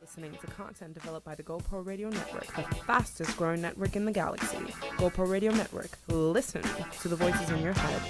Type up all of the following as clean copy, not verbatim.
listening to content developed by the GoPro Radio Network, the fastest growing network in the galaxy. GoPro Radio Network. Listen to the voices in your head.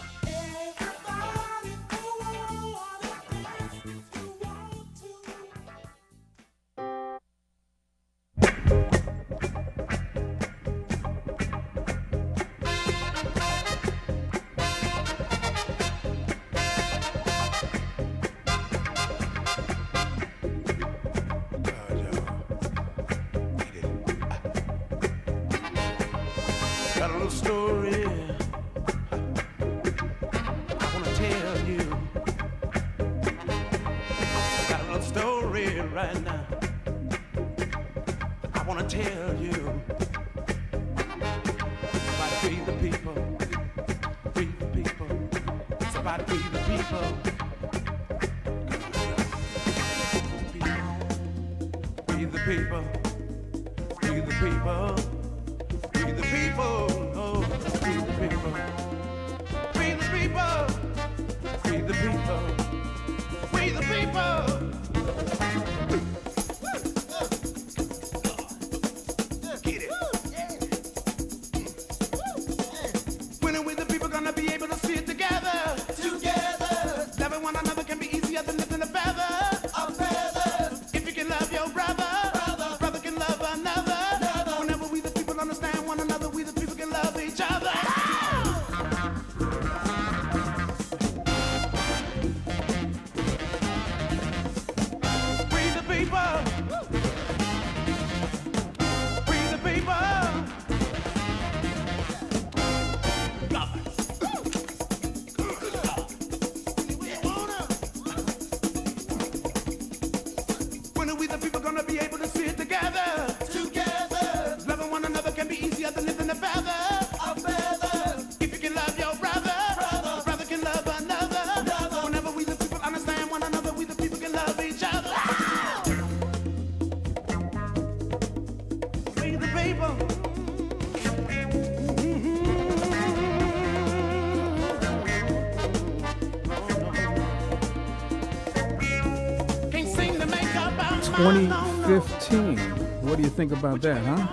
2015. What do you think about that, huh?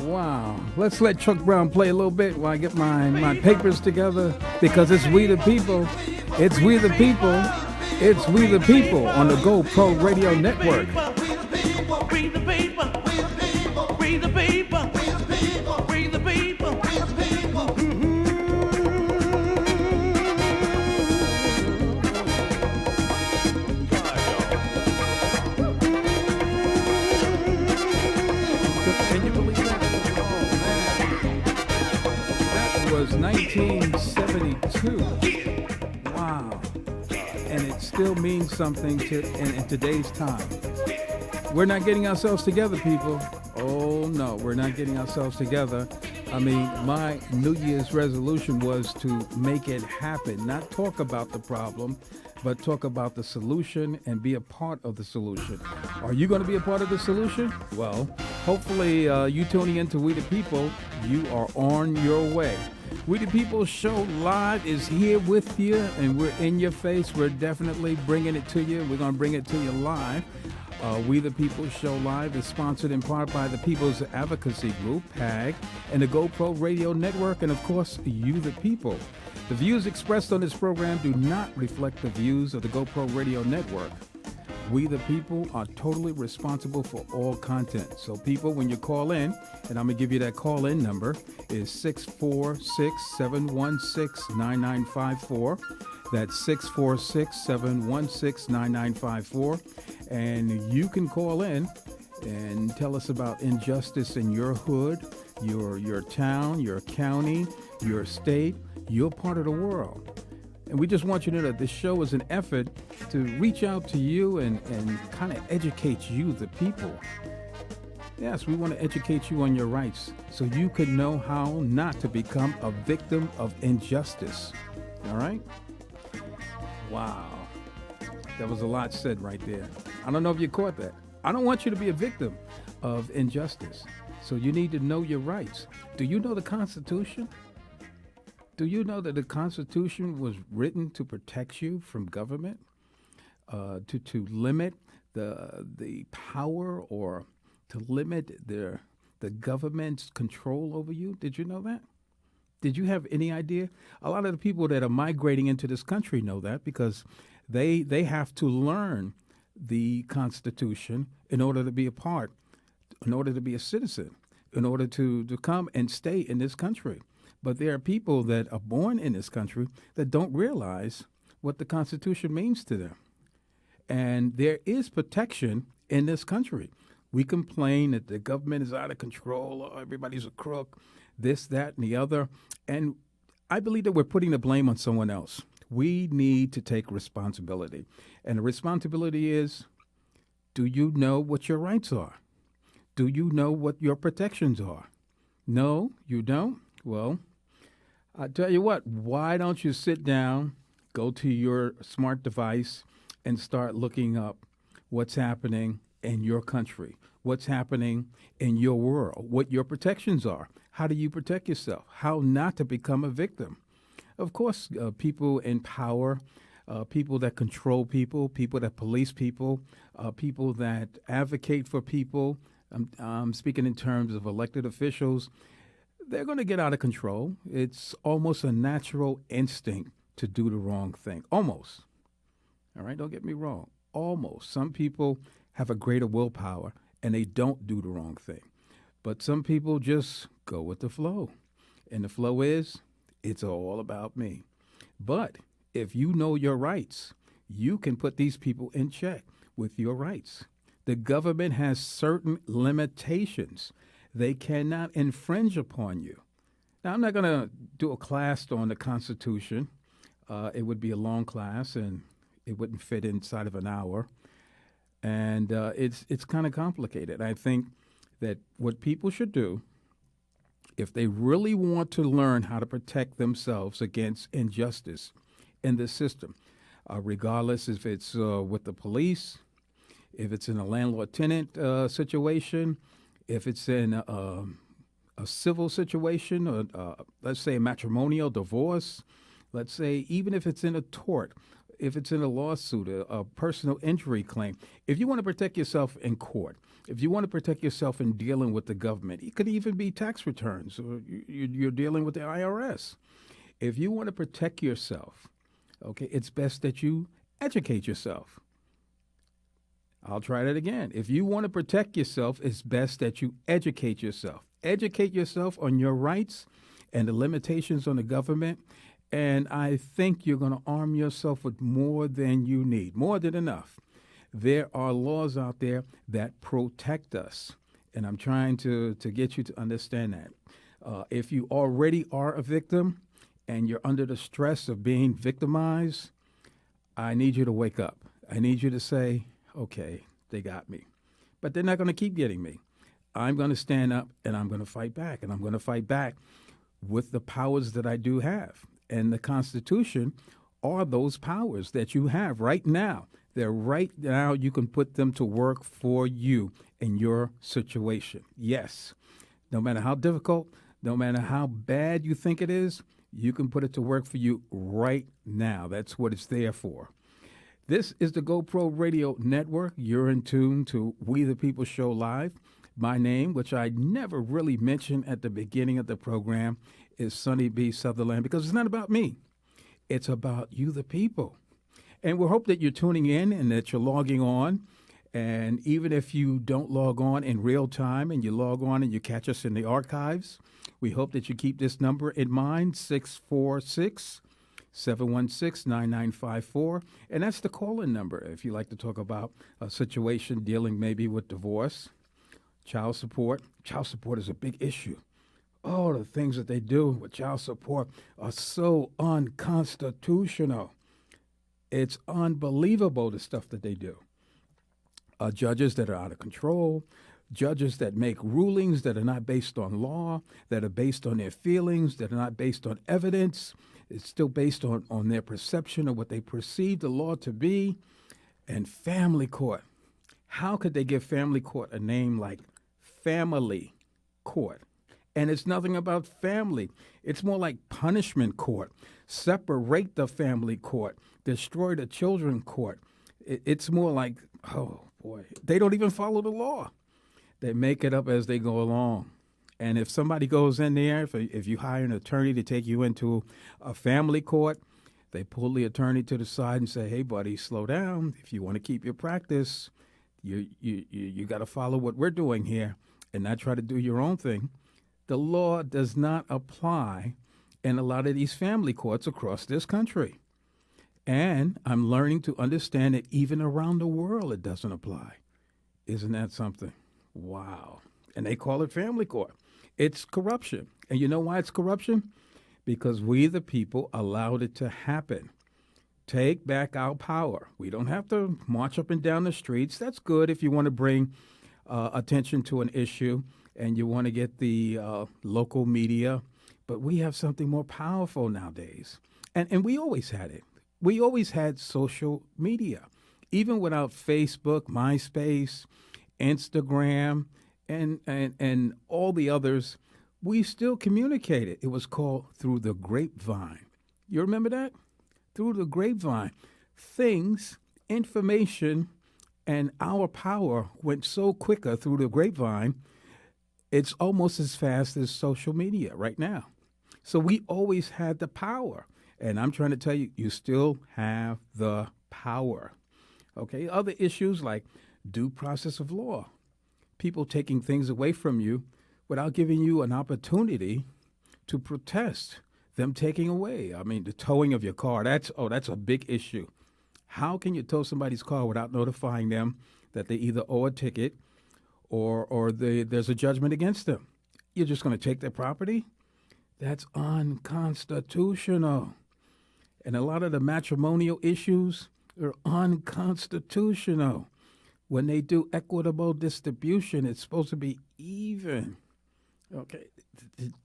Wow. Let's let Chuck Brown play a little bit while I get my papers together, because it's We the People. It's We the People. It's We the People on the GoPro Radio Network. Was 1972. Wow. And it still means something in today's time. We're not getting ourselves together, people. Oh, no, we're not getting ourselves together. I mean, my New Year's resolution was to make it happen, not talk about the problem, but talk about the solution and be a part of the solution. Are you going to be a part of the solution? Well, hopefully you tuning into We the People, you are on your way. We the People Show Live is here with you, and we're in your face. We're definitely bringing it to you. We're going to bring it to you live. We the People Show Live is sponsored in part by the People's Advocacy Group, PAG, and the GoPro Radio Network, and of course, You the People. The views expressed on this program do not reflect the views of the GoPro Radio Network. We the People are totally responsible for all content. So people, when you call in, and I'm going to give you that call-in number, is 646-716-9954. That's 646-716-9954. And you can call in and tell us about injustice in your hood, your town, your county, your state, your part of the world. And we just want you to know that this show is an effort to reach out to you and kind of educate you, the people. Yes, we want to educate you on your rights so you could know how not to become a victim of injustice. All right? Wow. That was a lot said right there. I don't know if you caught that. I don't want you to be a victim of injustice. So you need to know your rights. Do you know the Constitution? Do you know that the Constitution was written to protect you from government? to limit the power or to limit the government's control over you. Did you know that? Did you have any idea? A lot of the people that are migrating into this country know that because they have to learn the Constitution in order to be a part, in order to be a citizen, in order to come and stay in this country. But there are people that are born in this country that don't realize what the Constitution means to them. And there is protection in this country. We complain that the government is out of control, or everybody's a crook, this, that, and the other. And I believe that we're putting the blame on someone else. We need to take responsibility. And the responsibility is, do you know what your rights are? Do you know what your protections are? No, you don't? Well, I tell you what, why don't you sit down, go to your smart device, and start looking up what's happening in your country, what's happening in your world, what your protections are. How do you protect yourself? How not to become a victim? Of course, people in power, people that control people, people that police people, people that advocate for people, I'm speaking in terms of elected officials, they're going to get out of control. It's almost a natural instinct to do the wrong thing. Almost. All right, don't get me wrong. Almost. Some people have a greater willpower and they don't do the wrong thing. But some people just go with the flow. And the flow is, it's all about me. But if you know your rights, you can put these people in check with your rights. The government has certain limitations. They cannot infringe upon you. Now, I'm not going to do a class on the Constitution. It would be a long class, and it wouldn't fit inside of an hour. And it's kind of complicated. I think that what people should do, if they really want to learn how to protect themselves against injustice in the system, regardless if it's with the police, if it's in a landlord-tenant situation, if it's in a civil situation, or let's say a matrimonial divorce, let's say even if it's in a tort, if it's in a lawsuit, a personal injury claim, if you want to protect yourself in court, if you want to protect yourself in dealing with the government, it could even be tax returns, or you're dealing with the IRS. If you want to protect yourself, okay, it's best that you educate yourself. I'll try that again. If you want to protect yourself, it's best that you educate yourself. Educate yourself on your rights and the limitations on the government. And I think you're going to arm yourself with more than you need, more than enough. There are laws out there that protect us. And I'm trying to get you to understand that. If you already are a victim and you're under the stress of being victimized, I need you to wake up. I need you to say, okay, they got me. But they're not going to keep getting me. I'm going to stand up and I'm going to fight back. And I'm going to fight back with the powers that I do have. And the Constitution are those powers that you have right now. They're right now. You can put them to work for you in your situation. Yes. No matter how difficult, no matter how bad you think it is, you can put it to work for you right now. That's what it's there for. This is the GoPro Radio Network. You're in tune to We the People Show Live. My name, which I never really mentioned at the beginning of the program, is Sonny B. Southernland, because it's not about me. It's about you, the people. And we hope that you're tuning in and that you're logging on. And even if you don't log on in real time and you log on and you catch us in the archives, we hope that you keep this number in mind, 646-716-9954. And that's the call-in number if you'd like to talk about a situation dealing maybe with divorce, child support. Child support is a big issue. Oh, the things that they do with child support are so unconstitutional. It's unbelievable, the stuff that they do. Judges that are out of control, judges that make rulings that are not based on law, that are based on their feelings, that are not based on evidence. It's still based on their perception of what they perceive the law to be. And family court. How could they give family court a name like family court? And it's nothing about family. It's more like punishment court. Separate the family court. Destroy the children court. It's more like, oh boy, they don't even follow the law. They make it up as they go along. And if somebody goes in there, if you hire an attorney to take you into a family court, they pull the attorney to the side and say, "Hey, buddy, slow down. If you want to keep your practice, you got to follow what we're doing here and not try to do your own thing." The law does not apply in a lot of these family courts across this country. And I'm learning to understand that even around the world it doesn't apply. Isn't that something? Wow. And they call it family court. It's corruption. And you know why it's corruption? Because we, the people, allowed it to happen. Take back our power. We don't have to march up and down the streets. That's good if you want to bring attention to an issue and you want to get the local media. But we have something more powerful nowadays. And we always had it. We always had social media. Even without Facebook, MySpace, Instagram, and all the others, we still communicated. It was called through the grapevine. You remember that? Through the grapevine. Things, information, and our power went so quicker through the grapevine, it's almost as fast as social media right now. So we always had the power. And I'm trying to tell you, you still have the power. Okay? Other issues like due process of law. People taking things away from you without giving you an opportunity to protest them taking away. I mean, the towing of your car, that's a big issue. How can you tow somebody's car without notifying them that they either owe a ticket or there's a judgment against them? You're just going to take their property? That's unconstitutional. And a lot of the matrimonial issues are unconstitutional. When they do equitable distribution, it's supposed to be even. Okay,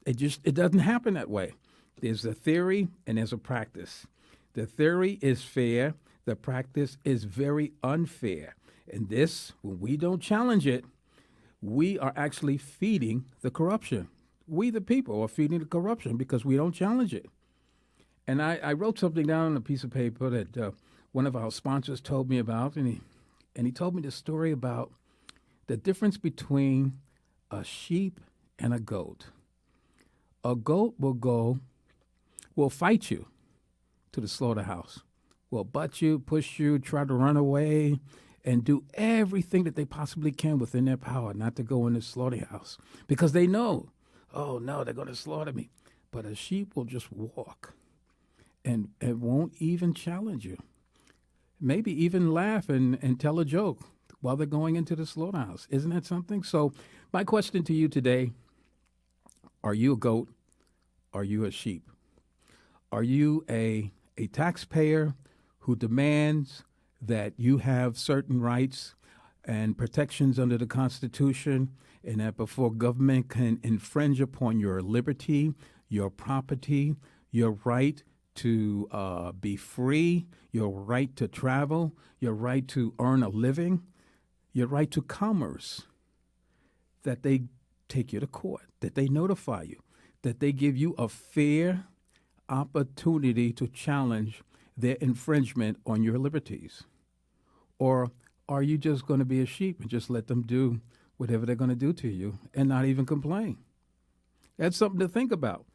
it doesn't happen that way. There's a theory and there's a practice. The theory is fair. The practice is very unfair. And this, when we don't challenge it, we are actually feeding the corruption. We, the people, are feeding the corruption because we don't challenge it. And I wrote something down on a piece of paper that one of our sponsors told me about, and he told me the story about the difference between a sheep and a goat. A goat will fight you to the slaughterhouse, will butt you, push you, try to run away, and do everything that they possibly can within their power not to go in the slaughterhouse because they know, oh, no, they're going to slaughter me. But a sheep will just walk and won't even challenge you. Maybe even laugh and tell a joke while they're going into the slaughterhouse. Isn't that something? So my question to you today, are you a goat? Are you a sheep? Are you a taxpayer who demands that you have certain rights and protections under the Constitution and that before government can infringe upon your liberty, your property, your right to be free, your right to travel, your right to earn a living, your right to commerce, that they take you to court, that they notify you, that they give you a fair opportunity to challenge their infringement on your liberties? Or are you just going to be a sheep and just let them do whatever they're going to do to you and not even complain? That's something to think about.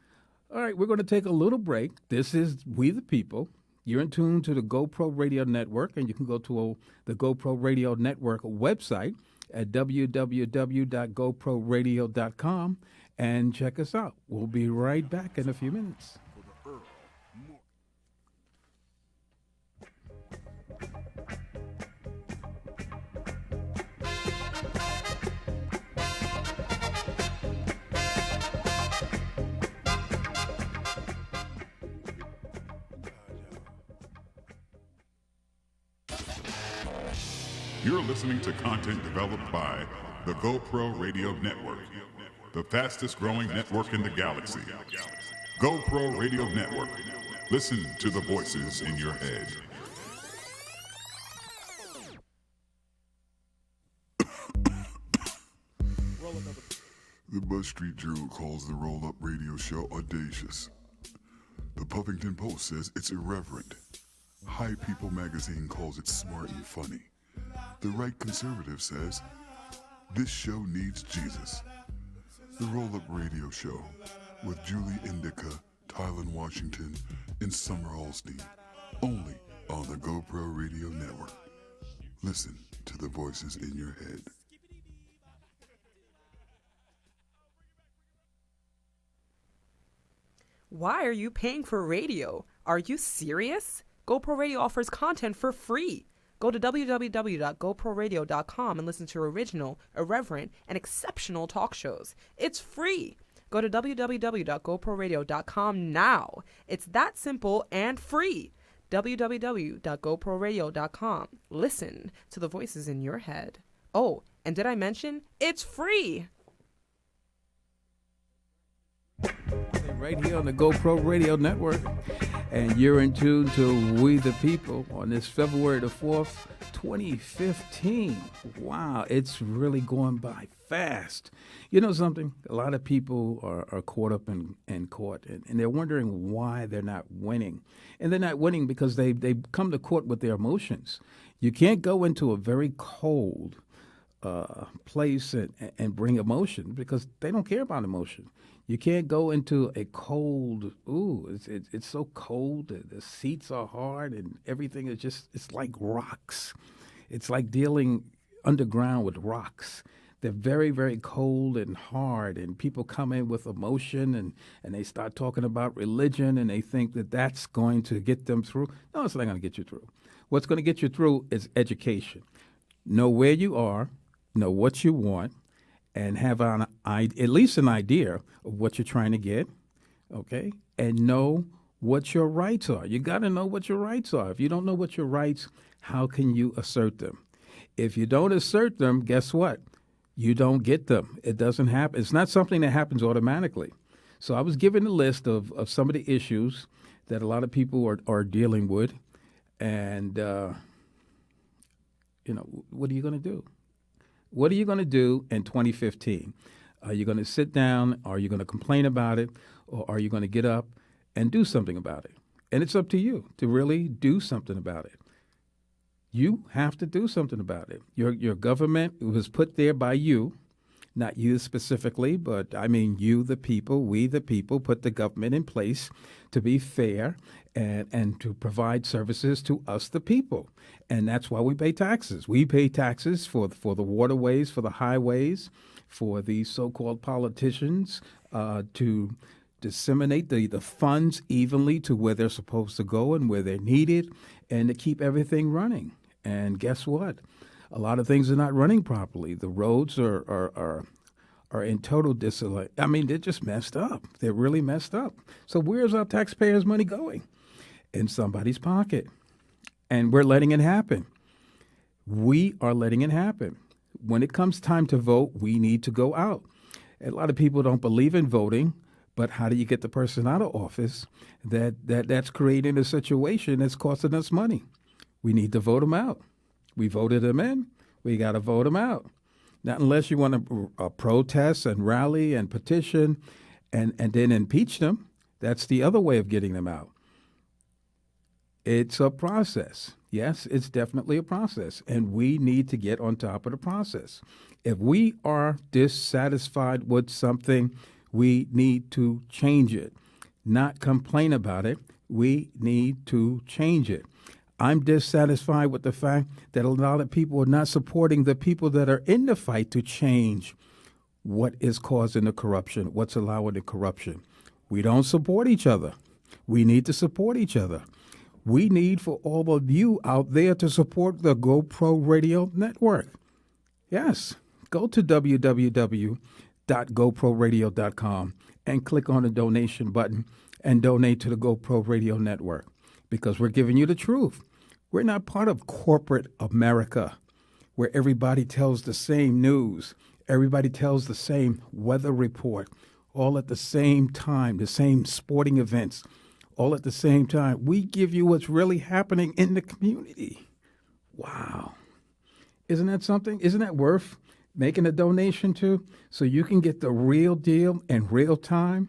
All right, we're going to take a little break. This is We the People. You're in tune to the GoPro Radio Network, and you can go to the GoPro Radio Network website at www.goproradio.com and check us out. We'll be right back in a few minutes. You're listening to content developed by the GoPro Radio Network, the fastest growing network in the galaxy. GoPro Radio Network. Listen to the voices in your head. The Buzz Street Journal calls the roll-up radio show audacious. The Puffington Post says it's irreverent. High People magazine calls it smart and funny. The right conservative says, this show needs Jesus. The Roll-Up Radio Show with Julie Indica, Tylen Washington, and Summer Alstein. Only on the GoPro Radio Network. Listen to the voices in your head. Why are you paying for radio? Are you serious? GoPro Radio offers content for free. Go to www.goproradio.com and listen to original, irreverent, and exceptional talk shows. It's free. Go to www.goproradio.com now. It's that simple and free. www.goproradio.com. Listen to the voices in your head. Oh, and did I mention it's free? Right here on the GoPro Radio Network, and you're in tune to We the People on this February the 4th, 2015. Wow, it's really going by fast. You know something? A lot of people are caught up in court, and they're wondering why they're not winning. And they're not winning because they come to court with their emotions. You can't go into a very cold place and bring emotion because they don't care about emotion. You can't go into a cold, it's so cold, the seats are hard, and everything is just, it's like rocks. It's like dealing underground with rocks. They're very, very cold and hard, and people come in with emotion, and they start talking about religion, and they think that that's going to get them through. No, it's not going to get you through. What's going to get you through is education. Know where you are, know what you want, and have at least an idea of what you're trying to get, okay? And know what your rights are. You got to know what your rights are. If you don't know what your rights, how can you assert them? If you don't assert them, guess what? You don't get them. It doesn't happen. It's not something that happens automatically. So I was given a list of some of the issues that a lot of people are dealing with, and, what are you going to do? What are you going to do in 2015? Are you going to sit down? Are you going to complain about it? Or are you going to get up and do something about it? And it's up to you to really do something about it. You have to do something about it. Your government was put there by you, not you specifically, but I mean you, the people, we, the people, put the government in place to be fair and to provide services to us, the people. And that's why we pay taxes. We pay taxes for the waterways, for the highways, for these so-called politicians to disseminate the funds evenly to where they're supposed to go and where they're needed, and to keep everything running. And guess what? A lot of things are not running properly. The roads are in total disarray. I mean, they're just messed up. They're really messed up. So where's our taxpayers' money going? In somebody's pocket. And we're letting it happen. We are letting it happen. When it comes time to vote, we need to go out. A lot of people don't believe in voting, but how do you get the person out of office that's creating a situation that's costing us money? We need to vote them out. We voted them in. We got to vote them out. Not unless you want to protest and rally and petition and then impeach them. That's the other way of getting them out. It's a process. Yes, it's definitely a process, and we need to get on top of the process. If we are dissatisfied with something, we need to change it, not complain about it. We need to change it. I'm dissatisfied with the fact that a lot of people are not supporting the people that are in the fight to change what is causing the corruption, what's allowing the corruption. We don't support each other. We need to support each other. We need for all of you out there to support the GoPro Radio Network. Yes, go to www.goproradio.com and click on the donation button and donate to the GoPro Radio Network, because we're giving you the truth. We're not part of corporate America where everybody tells the same news, everybody tells the same weather report, all at the same time, the same sporting events, all at the same time. We give you what's really happening in the community. Wow. Isn't that something? Isn't that worth making a donation to? So you can get the real deal in real time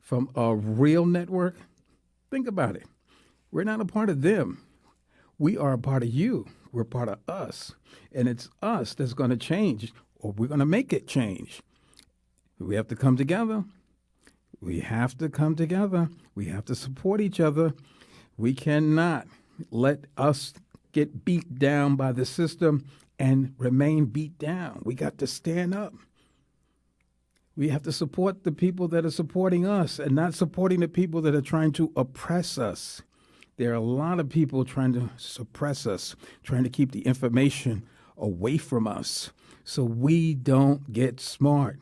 from a real network? Think about it. We're not a part of them. We are a part of you. We're part of us. And it's us that's going to change, or we're going to make it change. We have to come together. We have to come together. We have to support each other. We cannot let us get beat down by the system and remain beat down. We got to stand up. We have to support the people that are supporting us and not supporting the people that are trying to oppress us. There are a lot of people trying to suppress us, trying to keep the information away from us so we don't get smart,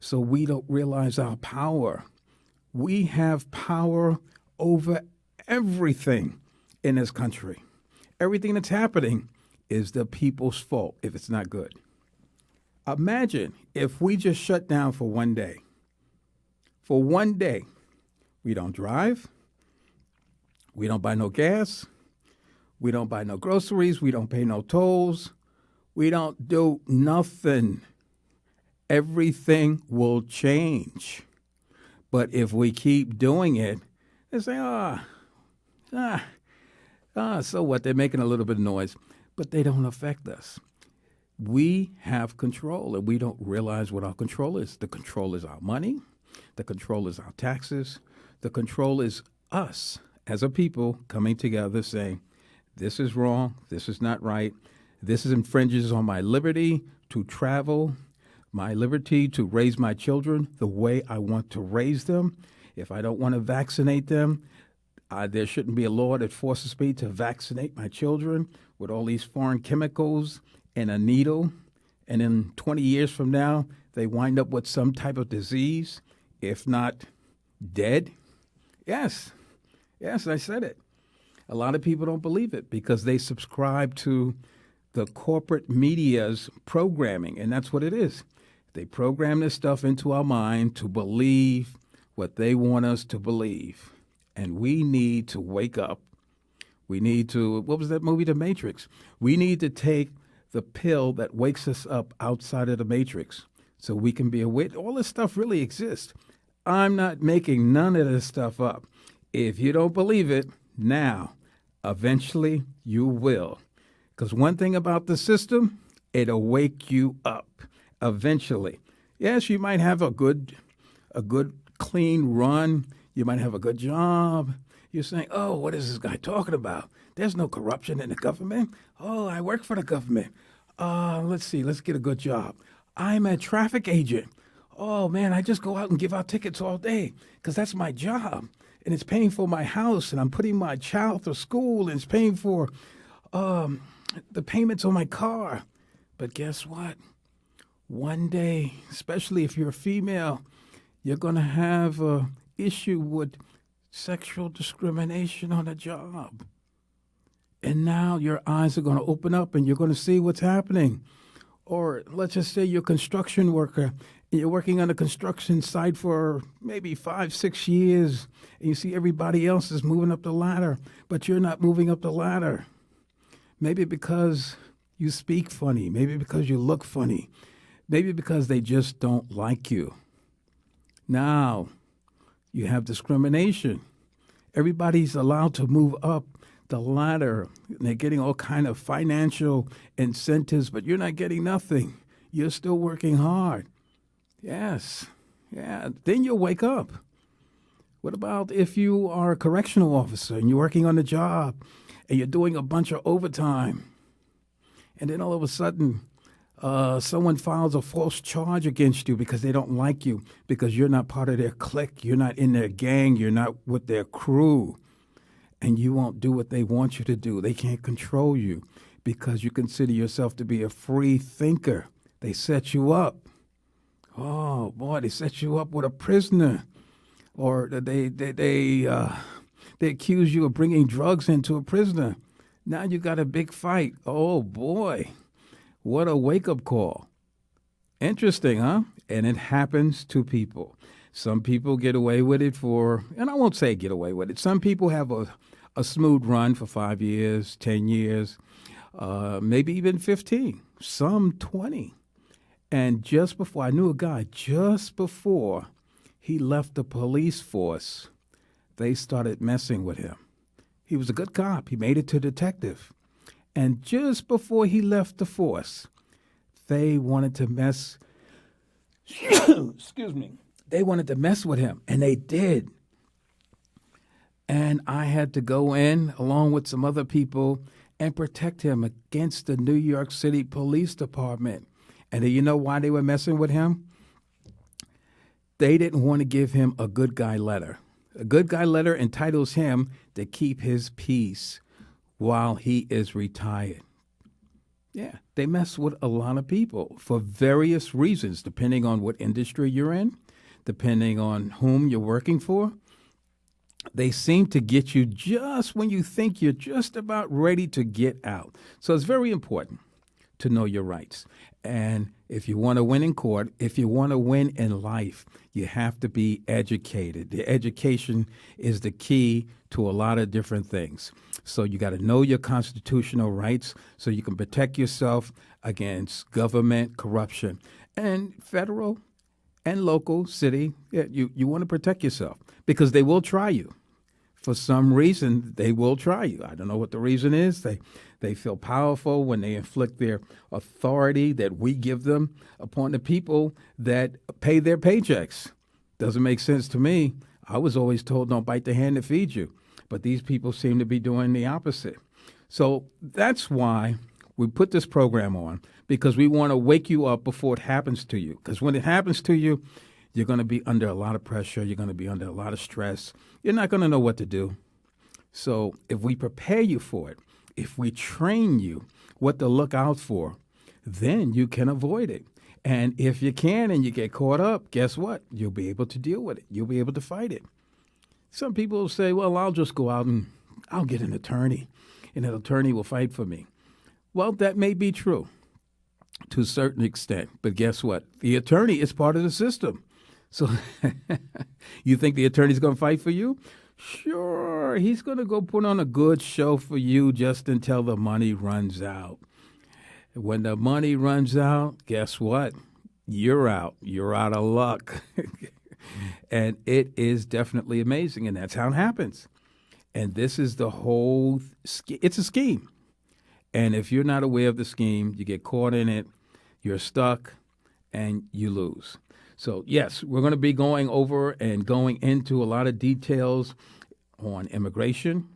so we don't realize our power. We have power over everything in this country. Everything that's happening is the people's fault if it's not good. Imagine if we just shut down for one day. For one day, we don't drive. We don't buy no gas. We don't buy no groceries. We don't pay no tolls. We don't do nothing. Everything will change. But if we keep doing it, they say, so what? They're making a little bit of noise, but they don't affect us. We have control, and we don't realize what our control is. The control is our money. The control is our taxes. The control is us as a people coming together saying, this is wrong, this is not right, this infringes on my liberty to travel, my liberty to raise my children the way I want to raise them. If I don't want to vaccinate them, there shouldn't be a law that forces me to vaccinate my children with all these foreign chemicals and a needle, and then 20 years from now, they wind up with some type of disease, if not dead. Yes, I said it. A lot of people don't believe it because they subscribe to the corporate media's programming, and that's what it is. They program this stuff into our mind to believe what they want us to believe, and we need to wake up. We need to, what was that movie, The Matrix? We need to take the pill that wakes us up outside of the Matrix so we can be aware. All this stuff really exists. I'm not making none of this stuff up. If you don't believe it now, eventually you will. Because one thing about the system, it'll wake you up eventually. Yes, you might have a good clean run. You might have a good job. You're saying, oh, what is this guy talking about? There's no corruption in the government. Oh, I work for the government. Let's get a good job. I'm a traffic agent. Oh, man, I just go out and give out tickets all day because that's my job. And it's paying for my house, and I'm putting my child through school, and it's paying for the payments on my car. But guess what? One day, especially if you're a female, you're going to have an issue with sexual discrimination on a job. And now your eyes are going to open up and you're going to see what's happening. Or let's just say you're a construction worker and you're working on a construction site for maybe 5-6 years and you see everybody else is moving up the ladder, but you're not moving up the ladder. Maybe because you speak funny, maybe because you look funny, maybe because they just don't like you. Now you have discrimination. Everybody's allowed to move up the ladder. They're getting all kind of financial incentives, but you're not getting nothing. You're still working hard. Yes. Yeah. Then you'll wake up. What about if you are a correctional officer and you're working on the job and you're doing a bunch of overtime, and then all of a sudden someone files a false charge against you because they don't like you, because you're not part of their clique, you're not in their gang, you're not with their crew, and you won't do what they want you to do. They can't control you because you consider yourself to be a free thinker. They set you up. Oh, boy, they set you up with a prisoner. Or they accuse you of bringing drugs into a prisoner. Now you got a big fight. Oh, boy. What a wake-up call. Interesting, huh? And it happens to people. Some people get away with it and I won't say get away with it. Some people have a smooth run for 5 years, 10 years, maybe even 15, some 20. And just before, I knew a guy, just before he left the police force, they started messing with him. He was a good cop. He made it to detective. And just before he left the force, they wanted to mess, excuse me, they wanted to mess with him, and they did. And I had to go in, along with some other people, and protect him against the New York City Police Department. And do you know why they were messing with him? They didn't want to give him a good guy letter. A good guy letter entitles him to keep his peace while he is retired. Yeah, they mess with a lot of people for various reasons, depending on what industry you're in, depending on whom you're working for. They seem to get you just when you think you're just about ready to get out. So it's very important to know your rights. And if you want to win in court, if you want to win in life, you have to be educated. The education is the key to a lot of different things. So you got to know your constitutional rights so you can protect yourself against government corruption and federal and local, city. Yeah, you want to protect yourself because they will try you. For some reason, they will try you. I don't know what the reason is. They feel powerful when they inflict their authority that we give them upon the people that pay their paychecks. Doesn't make sense to me. I was always told don't bite the hand that feeds you. But these people seem to be doing the opposite. So that's why we put this program on, because we want to wake you up before it happens to you. Because when it happens to you, you're going to be under a lot of pressure. You're going to be under a lot of stress. You're not going to know what to do. So if we prepare you for it, if we train you what to look out for, then you can avoid it. And if you can and you get caught up, guess what? You'll be able to deal with it. You'll be able to fight it. Some people will say, well, I'll just go out and I'll get an attorney, and an attorney will fight for me. Well, that may be true to a certain extent. But guess what? The attorney is part of the system. So you think the attorney's going to fight for you? Sure, he's going to go put on a good show for you just until the money runs out. When the money runs out, guess what? You're out. You're out of luck. And it is definitely amazing, and that's how it happens. And this is the whole it's a scheme. And if you're not aware of the scheme, you get caught in it, you're stuck, and you lose. So, yes, we're going to be going over and going into a lot of details on immigration.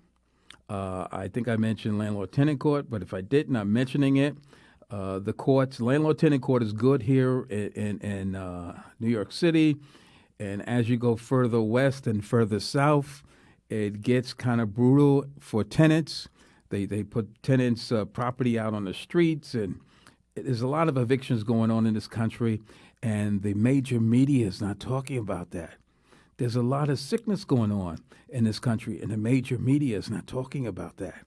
I think I mentioned landlord-tenant court, but if I didn't, I'm mentioning it. The courts, landlord-tenant court is good here in New York City. And as you go further west and further south, it gets kind of brutal for tenants. They put tenants' property out on the streets, and there's a lot of evictions going on in this country. And the major media is not talking about that. There's a lot of sickness going on in this country, and the major media is not talking about that.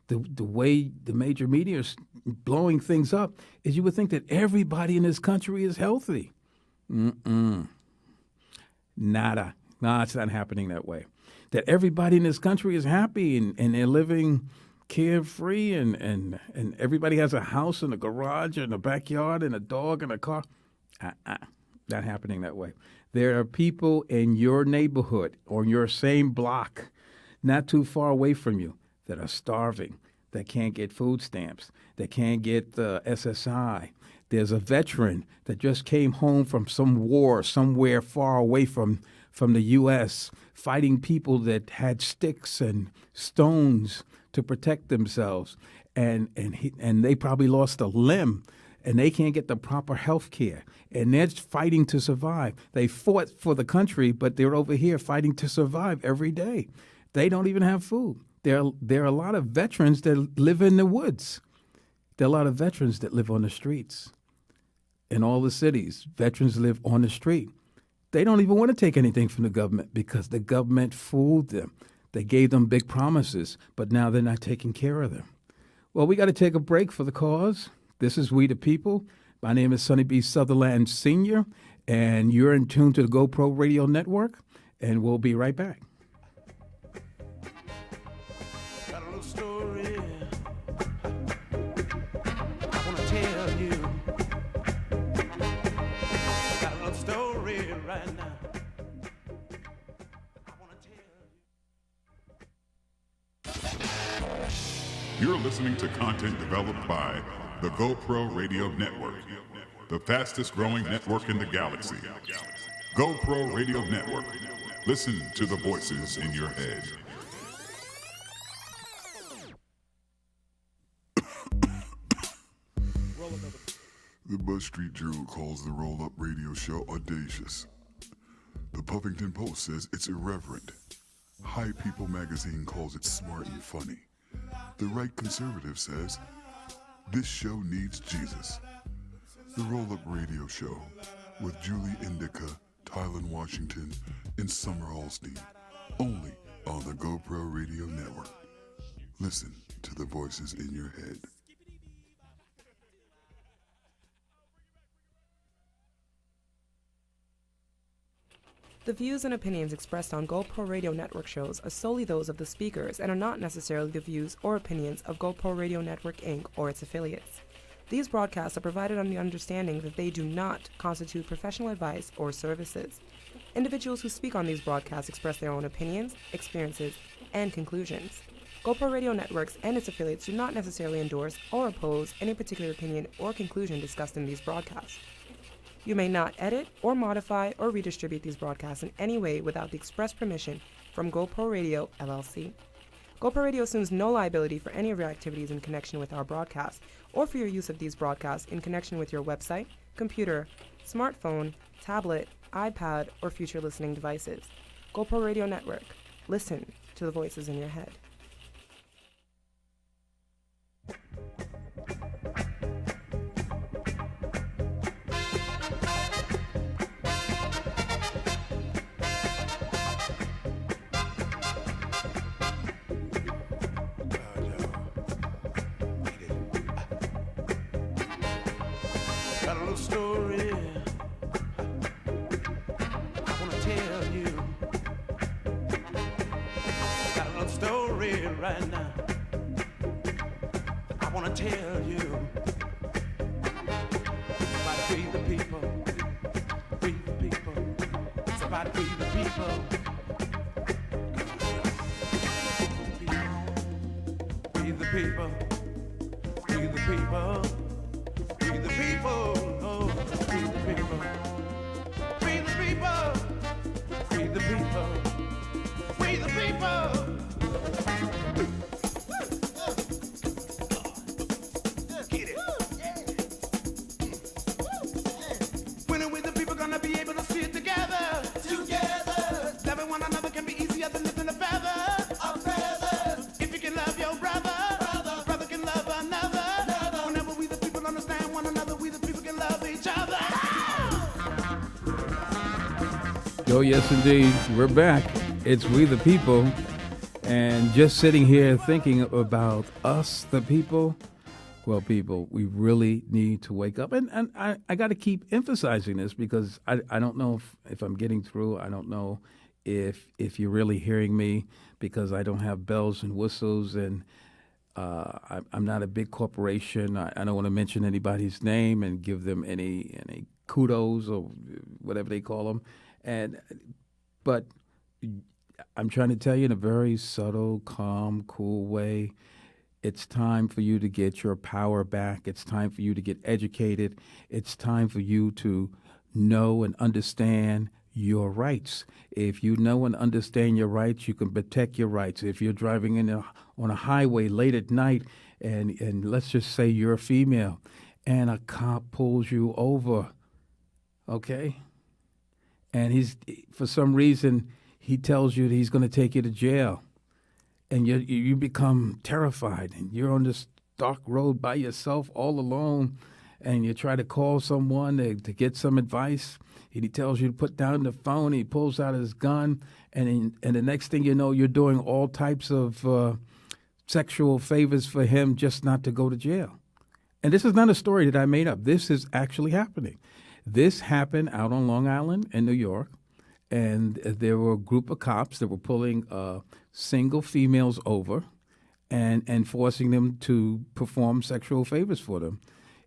The way the major media is blowing things up is you would think that everybody in this country is healthy. Nada. No, it's not happening that way. That everybody in this country is happy and they're living carefree and everybody has a house and a garage and a backyard and a dog and a car. Not happening that way. There are people in your neighborhood or your same block, not too far away from you, that are starving, that can't get food stamps, that can't get SSI. There's a veteran that just came home from some war somewhere far away from the U.S., fighting people that had sticks and stones to protect themselves, and they probably lost a limb. And they can't get the proper health care. And they're fighting to survive. They fought for the country, but they're over here fighting to survive every day. They don't even have food. There are a lot of veterans that live in the woods. There are a lot of veterans that live on the streets. In all the cities, veterans live on the street. They don't even want to take anything from the government because the government fooled them. They gave them big promises, but now they're not taking care of them. Well, we got to take a break for the cause. This is We the People. My name is Sonny B. Southernland Sr., and you're in tune to the GoPro Radio Network, and we'll be right back. Got a little story I want to tell you. Got a little story right now I want to tell you. You're listening to content developed by the GoPro Radio Network, the fastest growing network in the galaxy. GoPro Radio Network. Listen to the voices in your head. The Buzz Street Journal calls the roll-up radio show audacious. The Puffington Post says it's irreverent. High People magazine calls it smart and funny. The Right Conservative says this show needs Jesus. The roll-up radio show with Julie Indica, Tylen Washington, and Summer Alstein, only on the GoPro Radio Network. Listen to the voices in your head. The views and opinions expressed on GoPro Radio Network shows are solely those of the speakers and are not necessarily the views or opinions of GoPro Radio Network, Inc. or its affiliates. These broadcasts are provided on the understanding that they do not constitute professional advice or services. Individuals who speak on these broadcasts express their own opinions, experiences, and conclusions. GoPro Radio Networks and its affiliates do not necessarily endorse or oppose any particular opinion or conclusion discussed in these broadcasts. You may not edit or modify or redistribute these broadcasts in any way without the express permission from GoPro Radio, LLC. GoPro Radio assumes no liability for any of your activities in connection with our broadcasts or for your use of these broadcasts in connection with your website, computer, smartphone, tablet, iPad, or future listening devices. GoPro Radio Network. Listen to the voices in your head. Got a little story I wanna tell you. Got a little story right now I wanna tell you. It's about free the people, free the people. It's about free the people. Free the people, free the people. Free the people, oh, free the people. Free the people, free the people. Free the people. Get it. When and we the people gonna be able to sit together? Together. Loving one another can be easier than lifting a feather. A feather. If you can love your brother, brother can love another. Whenever we the people understand one another, we the people can love each other. Oh, yes, indeed. We're back. It's We the People. And just sitting here thinking about us, the people. Well, people, we really need to wake up. And I got to keep emphasizing this because I don't know if I'm getting through. I don't know if you're really hearing me because I don't have bells and whistles and I'm not a big corporation. I don't want to mention anybody's name and give them any kudos or whatever they call them. But I'm trying to tell you in a very subtle, calm, cool way, it's time for you to get your power back. It's time for you to get educated. It's time for you to know and understand your rights. If you know and understand your rights, you can protect your rights. If you're driving on a highway late at night and let's just say you're a female and a cop pulls you over, okay? And for some reason, he tells you that he's going to take you to jail. And you become terrified and you're on this dark road by yourself all alone and you try to call someone to get some advice. And he tells you to put down the phone. He pulls out his gun, and the next thing you know, you're doing all types of sexual favors for him just not to go to jail. And this is not a story that I made up. This is actually happening. This happened out on Long Island in New York, and there were a group of cops that were pulling single females over and forcing them to perform sexual favors for them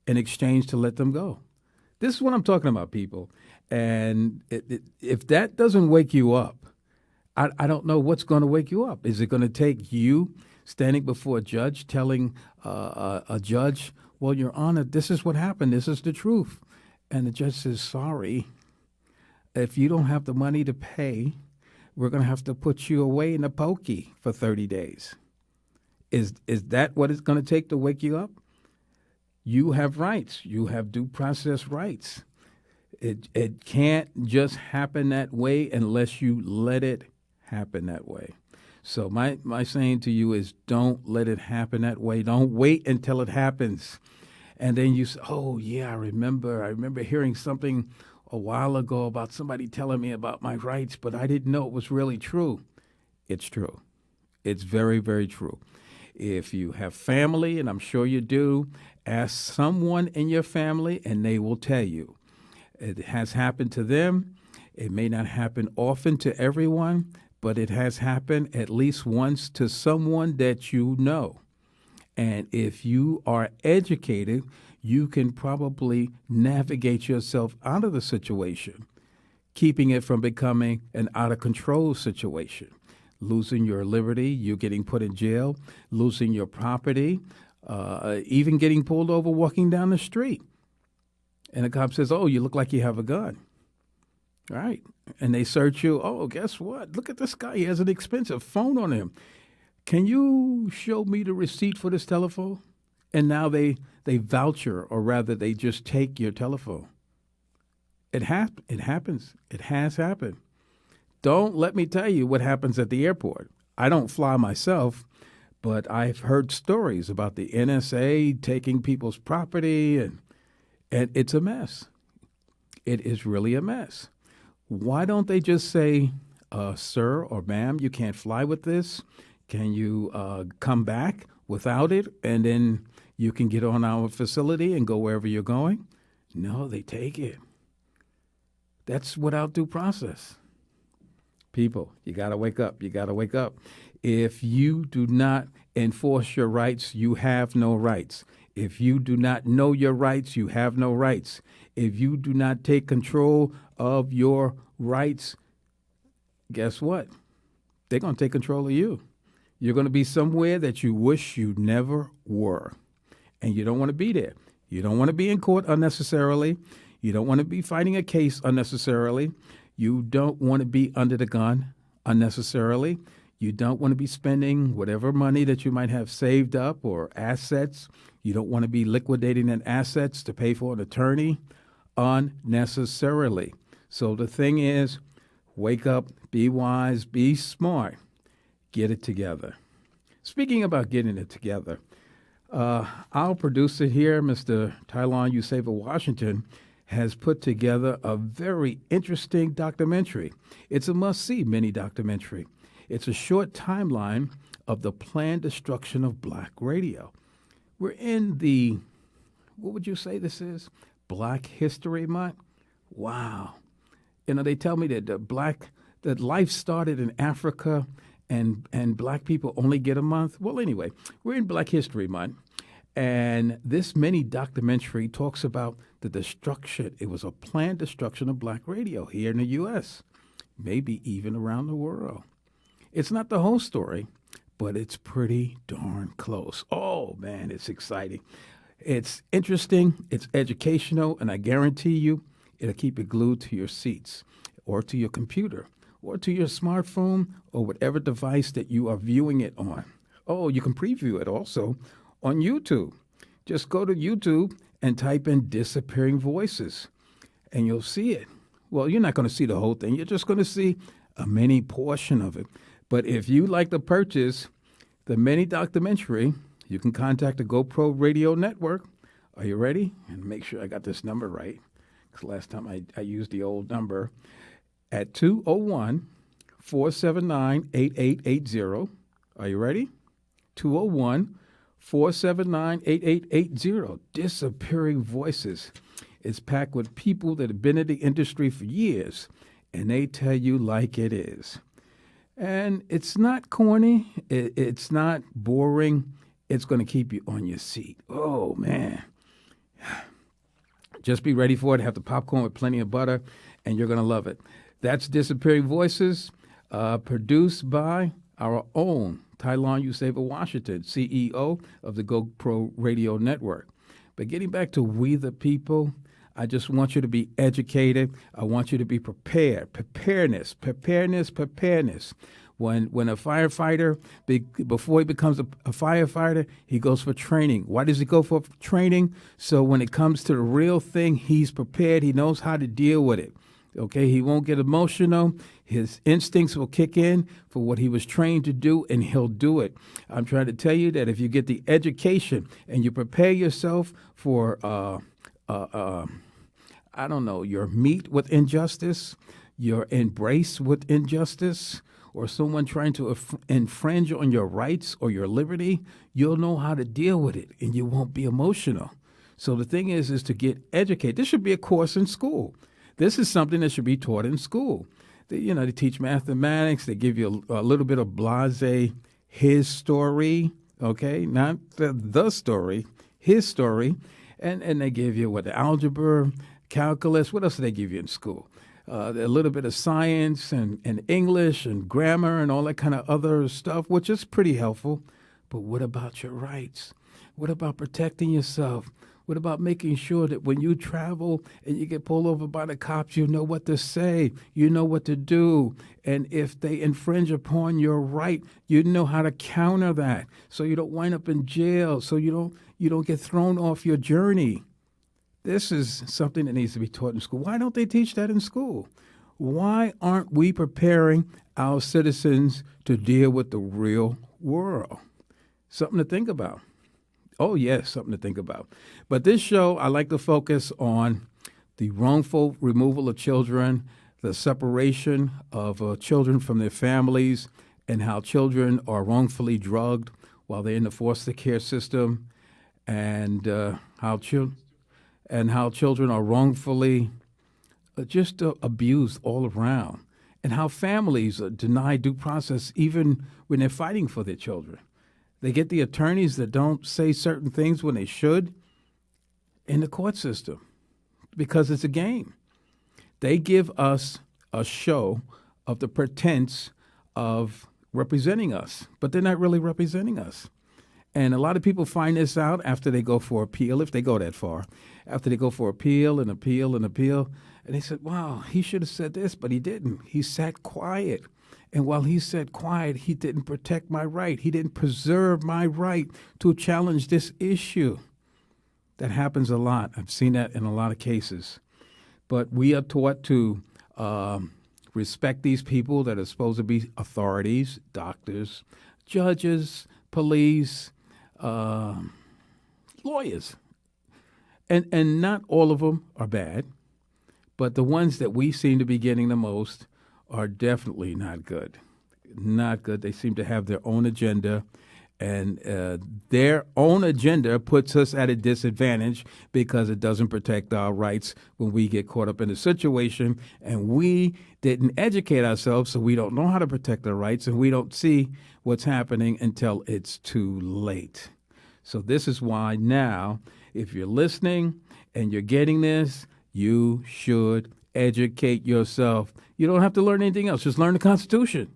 in exchange to let them go. This is what I'm talking about, people. And if that doesn't wake you up, I don't know what's going to wake you up. Is it going to take you standing before a judge telling a judge, well, Your Honor, this is what happened. This is the truth. And the judge says, sorry, if you don't have the money to pay, we're going to have to put you away in a pokey for 30 days. Is that what it's going to take to wake you up? You have rights. You have due process rights. It can't just happen that way unless you let it happen that way. So my saying to you is, don't let it happen that way. Don't wait until it happens. And then you say, oh, yeah, I remember hearing something a while ago about somebody telling me about my rights, but I didn't know it was really true. It's true. It's very, very true. If you have family, and I'm sure you do, ask someone in your family and they will tell you. It has happened to them. It may not happen often to everyone, but it has happened at least once to someone that you know. And if you are educated, you can probably navigate yourself out of the situation, keeping it from becoming an out-of-control situation. Losing your liberty, you getting put in jail, losing your property, even getting pulled over walking down the street. And the cop says, oh, you look like you have a gun. All right. And they search you. Oh, guess what? Look at this guy. He has an expensive phone on him. Can you show me the receipt for this telephone? And now they voucher, or rather they just take your telephone. It happens. It has happened. Don't let me tell you what happens at the airport. I don't fly myself, but I've heard stories about the NSA taking people's property, and it's a mess. It is really a mess. Why don't they just say, sir or ma'am, you can't fly with this? Can you come back without it, and then you can get on our facility and go wherever you're going? No, they take it. That's without due process. People, you got to wake up. You got to wake up. If you do not enforce your rights, you have no rights. If you do not know your rights, you have no rights. If you do not take control of your rights, guess what? They're going to take control of you. You're going to be somewhere that you wish you never were. And you don't want to be there. You don't want to be in court unnecessarily. You don't want to be fighting a case unnecessarily. You don't want to be under the gun unnecessarily. You don't want to be spending whatever money that you might have saved up or assets. You don't want to be liquidating an assets to pay for an attorney unnecessarily. So the thing is, wake up, be wise, be smart, get it together. Speaking about getting it together, our producer here, Mr. Tylon Useva Washington, has put together a very interesting documentary. It's a must-see mini documentary. It's a short timeline of the planned destruction of black radio. We're in the, what would you say this is? Black History Month? Wow. You know, they tell me that that life started in Africa and black people only get a month. Well, anyway, we're in Black History Month. And this mini documentary talks about the destruction. It was a planned destruction of black radio here in the U.S., maybe even around the world. It's not the whole story, but it's pretty darn close. Oh, man, it's exciting. It's interesting, it's educational, and I guarantee you it'll keep it glued to your seats or to your computer or to your smartphone or whatever device that you are viewing it on. Oh, you can preview it also on YouTube. Just go to YouTube and type in Disappearing Voices, and you'll see it. Well, you're not going to see the whole thing. You're just going to see a mini portion of it. But if you like to purchase the mini documentary, you can contact the GoPro Radio Network. Are you ready? And make sure I got this number right, because last time I used the old number, at 201-479-8880. Are you ready? 201-479-8880. Disappearing Voices. It's packed with people that have been in the industry for years, and they tell you like it is. And it's not corny. It's not boring. It's going to keep you on your seat. Oh, man. Just be ready for it. Have the popcorn with plenty of butter, and you're going to love it. That's Disappearing Voices, produced by our own Tylon Usaver Washington, CEO of the GoPro Radio Network. But getting back to we the people, I just want you to be educated. I want you to be prepared. Preparedness. When a firefighter, before he becomes a firefighter, he goes for training. Why does he go for training? So when it comes to the real thing, he's prepared. He knows how to deal with it. Okay, he won't get emotional. His instincts will kick in for what he was trained to do, and he'll do it. I'm trying to tell you that if you get the education and you prepare yourself for, I don't know, your meet with injustice, your embrace with injustice, or someone trying to infringe on your rights or your liberty, you'll know how to deal with it, and you won't be emotional. So the thing is to get educated. This should be a course in school. This is something that should be taught in school. They teach mathematics. They give you a little bit of blasé, his story, okay? Not the story, his story. And they give you, the algebra, calculus. What else do they give you in school? A little bit of science and English and grammar and all that kind of other stuff, which is pretty helpful. But what about your rights? What about protecting yourself? What about making sure that when you travel and you get pulled over by the cops, you know what to say, you know what to do, and if they infringe upon your right, you know how to counter that, so you don't wind up in jail, so you don't get thrown off your journey. This is something that needs to be taught in school. Why don't they teach that in school? Why aren't we preparing our citizens to deal with the real world? Something to think about. Oh, yes, something to think about. But this show, I like to focus on the wrongful removal of children, the separation of children from their families, and how children are wrongfully drugged while they're in the foster care system, and how children are wrongfully abused all around, and how families are denied due process even when they're fighting for their children. They get the attorneys that don't say certain things when they should in the court system because it's a game. They give us a show of the pretense of representing us, but they're not really representing us. And a lot of people find this out after they go for appeal, if they go that far, after they go for appeal, and they said, wow, he should have said this, but he didn't. He sat quiet. And while he sat quiet, he didn't protect my right. He didn't preserve my right to challenge this issue. That happens a lot. I've seen that in a lot of cases. But we are taught to respect these people that are supposed to be authorities, doctors, judges, police, lawyers. And not all of them are bad, but the ones that we seem to be getting the most are definitely not good. Not good. They seem to have their own agenda, and their own agenda puts us at a disadvantage because it doesn't protect our rights when we get caught up in a situation and we didn't educate ourselves, so we don't know how to protect our rights, and we don't see what's happening until it's too late. So this is why now, if you're listening and you're getting this, you should educate yourself. You don't have to learn anything else. Just learn the Constitution.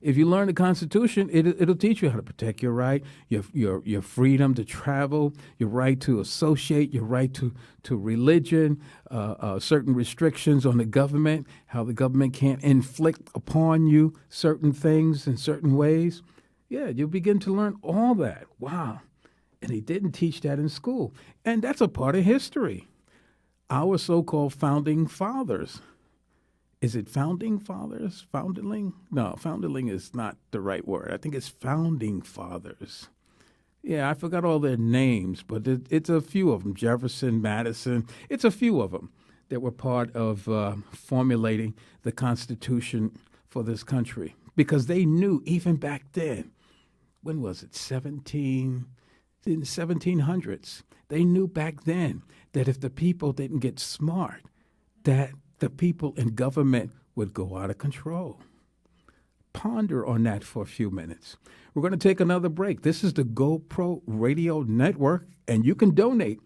If you learn the Constitution, it'll teach you how to protect your right, your freedom to travel, your right to associate, your right to religion, certain restrictions on the government, how the government can't inflict upon you certain things in certain ways. Yeah, you'll begin to learn all that. Wow. And they didn't teach that in school. And that's a part of history. Our so-called founding fathers. Is it founding fathers? Foundling? No, foundling is not the right word. I think it's founding fathers. Yeah, I forgot all their names, but it's a few of them. Jefferson, Madison. It's a few of them that were part of formulating the Constitution for this country. Because they knew even back then, when was it, in the 1700s, they knew back then that if the people didn't get smart, that the people in government would go out of control. Ponder on that for a few minutes. We're going to take another break. This is the GoPro Radio Network, and you can donate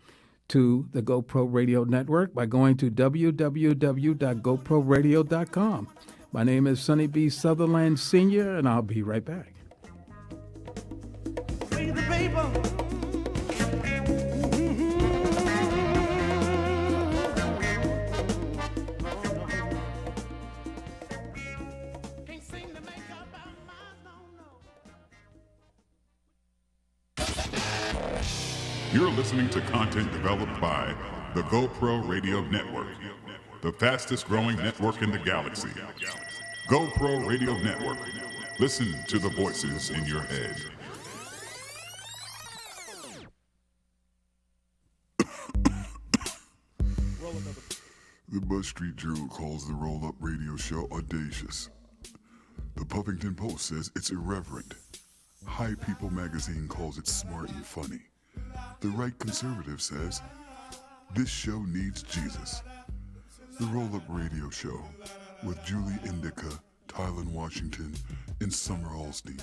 to the GoPro Radio Network by going to www.goproradio.com. My name is Sonny B. Southernland Sr., and I'll be right back. Read the paper. You're listening to content developed by the GoPro Radio Network, the fastest growing network in the galaxy. GoPro Radio Network. Listen to the voices in your head. The Buzz Street Journal calls the roll-up radio show audacious. The Puffington Post says it's irreverent. High People magazine calls it smart and funny. The right conservative says this show needs Jesus. The roll-up radio show with Julie Indica, Tylen Washington, and Summer Alstein,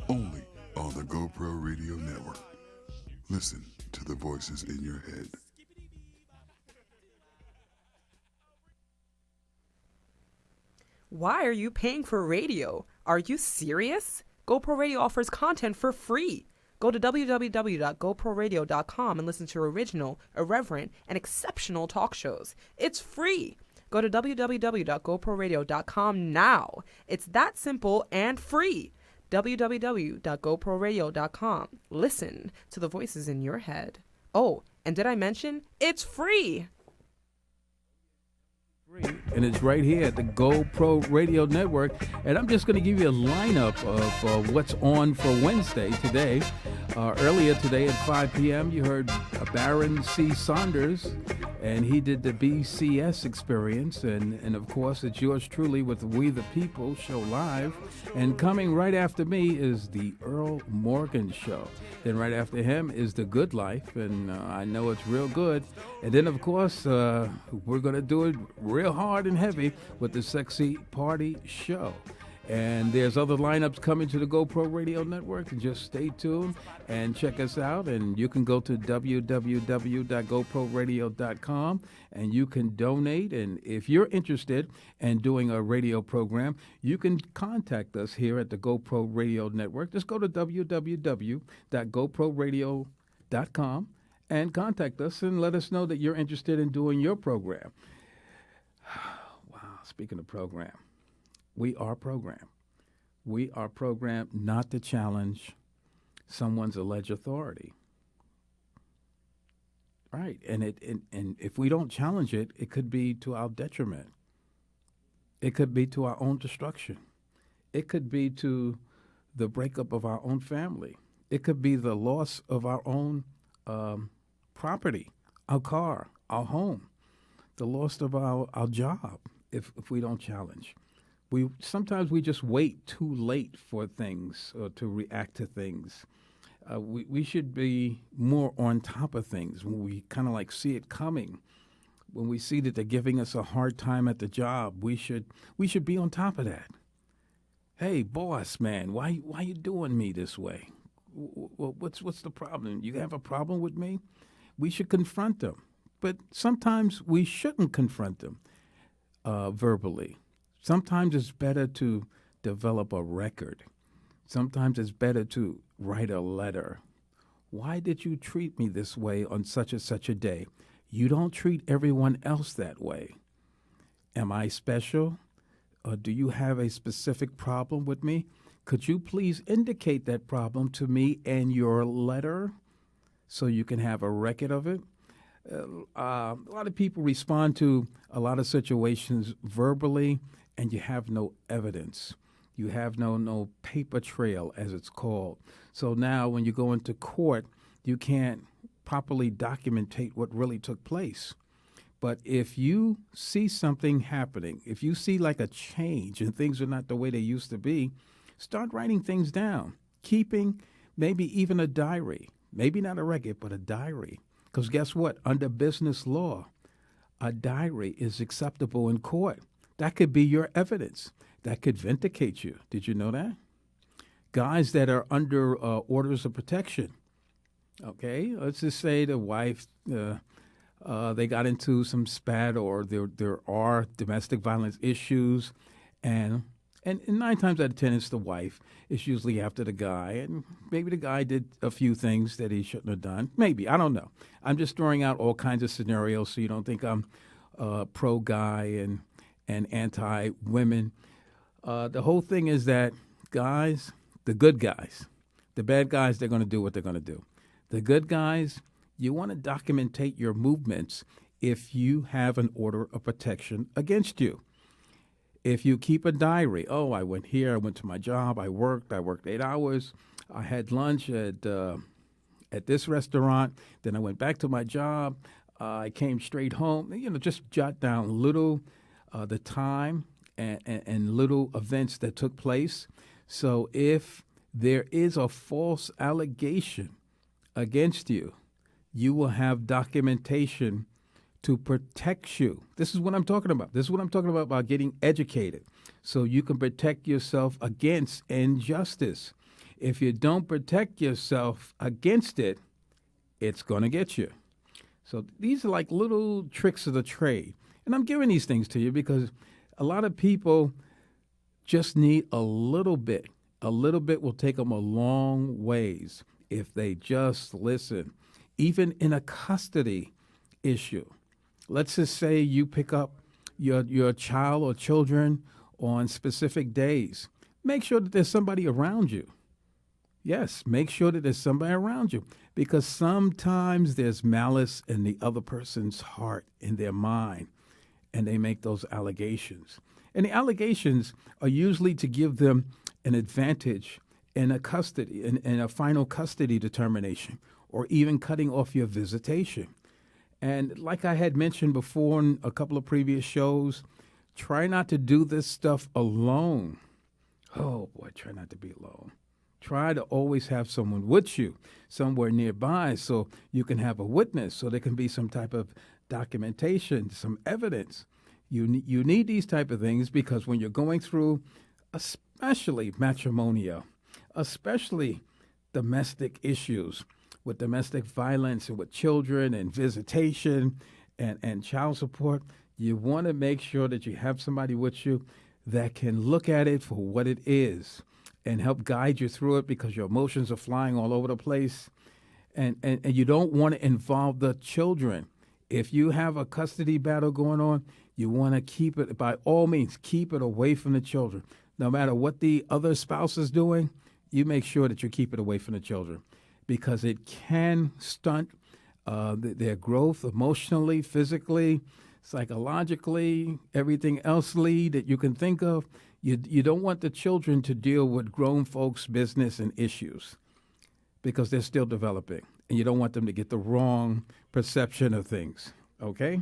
only on the GoPro Radio Network. Listen to the voices in your head. Why are you paying for radio? Are you serious? GoPro Radio offers content for free. Go to www.goproradio.com and listen to original, irreverent, and exceptional talk shows. It's free. Go to www.goproradio.com now. It's that simple and free. www.goproradio.com. Listen to the voices in your head. Oh, and did I mention it's free? And it's right here at the GoPro Radio Network. And I'm just going to give you a lineup of what's on for Wednesday today. Earlier today at 5 p.m., you heard Baron C. Saunders, and he did the BCS experience. And of course, it's yours truly with We the People show live. And coming right after me is the Earl Morgan show. Then right after him is The Good Life, and I know it's real good. And then, of course, we're going to do it real hard and heavy with the Sexy Party show. And there's other lineups coming to the GoPro Radio Network. And just stay tuned and check us out. And you can go to www.goproradio.com and you can donate. And if you're interested in doing a radio program, you can contact us here at the GoPro Radio Network. Just go to www.goproradio.com and contact us and let us know that you're interested in doing your program. Wow, speaking of program. We are programmed. We are programmed not to challenge someone's alleged authority. Right, and if we don't challenge it, it could be to our detriment. It could be to our own destruction. It could be to the breakup of our own family. It could be the loss of our own property, our car, our home, the loss of our job if we don't challenge. Sometimes we just wait too late for things or to react to things. We should be more on top of things when we kind of like see it coming. When we see that they're giving us a hard time at the job, we should be on top of that. Hey, boss, man, why you doing me this way? What's the problem? You have a problem with me? We should confront them, but sometimes we shouldn't confront them verbally. Sometimes it's better to develop a record. Sometimes it's better to write a letter. Why did you treat me this way on such and such a day? You don't treat everyone else that way. Am I special? Or do you have a specific problem with me? Could you please indicate that problem to me in your letter so you can have a record of it? A lot of people respond to a lot of situations verbally, and you have no evidence. You have no paper trail, as it's called. So now when you go into court, you can't properly documentate what really took place. But if you see something happening, if you see like a change and things are not the way they used to be, start writing things down, keeping maybe even a diary, maybe not a record, but a diary. Because guess what? Under business law, a diary is acceptable in court. That could be your evidence. That could vindicate you. Did you know that? Guys that are under orders of protection, okay? Let's just say the wife, they got into some spat or there are domestic violence issues, And and 9 times out of 10, it's the wife. It's usually after the guy, and maybe the guy did a few things that he shouldn't have done. Maybe, I don't know. I'm just throwing out all kinds of scenarios so you don't think I'm pro guy and anti women. The whole thing is that guys, the good guys, the bad guys, they're going to do what they're going to do. The good guys, you want to documentate your movements if you have an order of protection against you. If you keep a diary, oh, I went here, I went to my job, I worked 8 hours, I had lunch at this restaurant, then I went back to my job, I came straight home. Just jot down little the time and little events that took place. So if there is a false allegation against you, you will have documentation to protect you. This is what I'm talking about. This is what I'm talking about getting educated so you can protect yourself against injustice. If you don't protect yourself against it, it's going to get you. So these are like little tricks of the trade. And I'm giving these things to you because a lot of people just need a little bit. A little bit will take them a long ways if they just listen. Even in a custody issue. Let's just say you pick up your child or children on specific days. Make sure that there's somebody around you. Yes, make sure that there's somebody around you because sometimes there's malice in the other person's heart, in their mind, and they make those allegations. And the allegations are usually to give them an advantage in a custody, in a final custody determination, or even cutting off your visitation. And like I had mentioned before in a couple of previous shows, try not to do this stuff alone. Oh, boy, try not to be alone. Try to always have someone with you, somewhere nearby, so you can have a witness, so there can be some type of documentation, some evidence. You need these type of things because when you're going through, especially matrimonial, especially domestic issues, with domestic violence and with children and visitation and child support, you want to make sure that you have somebody with you that can look at it for what it is and help guide you through it because your emotions are flying all over the place. And you don't want to involve the children. If you have a custody battle going on, you want to keep it, by all means, keep it away from the children. No matter what the other spouse is doing, you make sure that you keep it away from the children. Because it can stunt their growth emotionally, physically, psychologically, everything else that you can think of. You don't want the children to deal with grown folks' business and issues because they're still developing. And you don't want them to get the wrong perception of things, okay?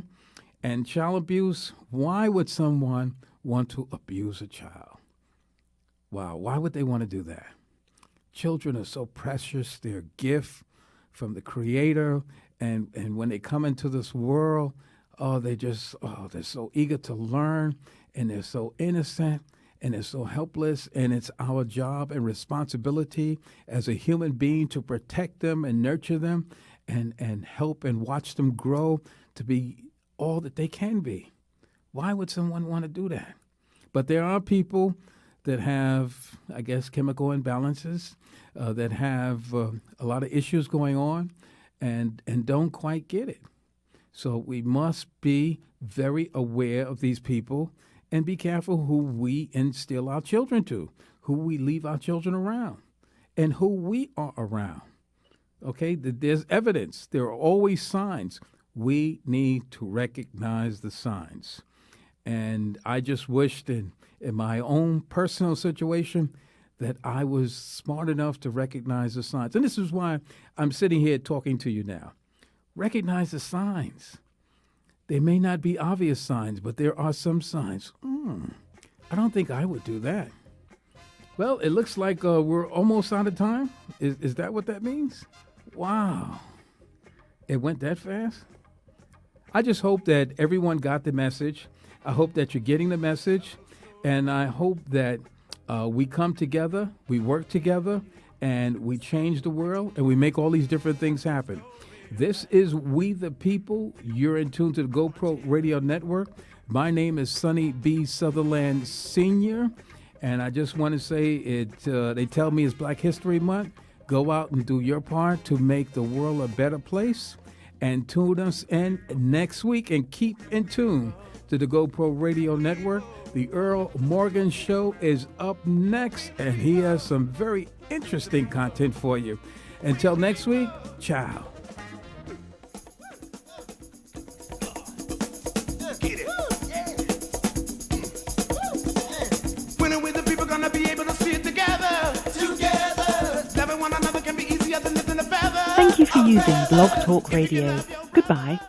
And child abuse, why would someone want to abuse a child? Wow, why would they want to do that? Children are so precious. They're a gift from the Creator. And when they come into this world, they're so eager to learn. And they're so innocent. And they're so helpless. And it's our job and responsibility as a human being to protect them and nurture them and help and watch them grow to be all that they can be. Why would someone want to do that? But there are people that have, I guess, chemical imbalances, that have a lot of issues going on and don't quite get it. So we must be very aware of these people and be careful who we instill our children to, who we leave our children around, and who we are around. Okay, there's evidence. There are always signs. We need to recognize the signs. And I just wished in my own personal situation that I was smart enough to recognize the signs. And this is why I'm sitting here talking to you now. Recognize the signs. They may not be obvious signs, but there are some signs. I don't think I would do that. Well, it looks like we're almost out of time. Is that what that means? Wow. It went that fast? I just hope that everyone got the message. I hope that you're getting the message. And I hope that we come together, we work together, and we change the world, and we make all these different things happen. This is We the People. You're in tune to the GoPro Radio Network. My name is Sonny B. Southernland Sr., and I just want to say they tell me it's Black History Month. Go out and do your part to make the world a better place. And tune us in next week and keep in tune to the GoPro Radio Network. The Earl Morgan Show is up next, and he has some very interesting content for you. Until next week, ciao. When and with the people gonna be able to see it together. Loving one another can be easier than lifting a feather. Thank you for using Blog Talk Radio. Goodbye.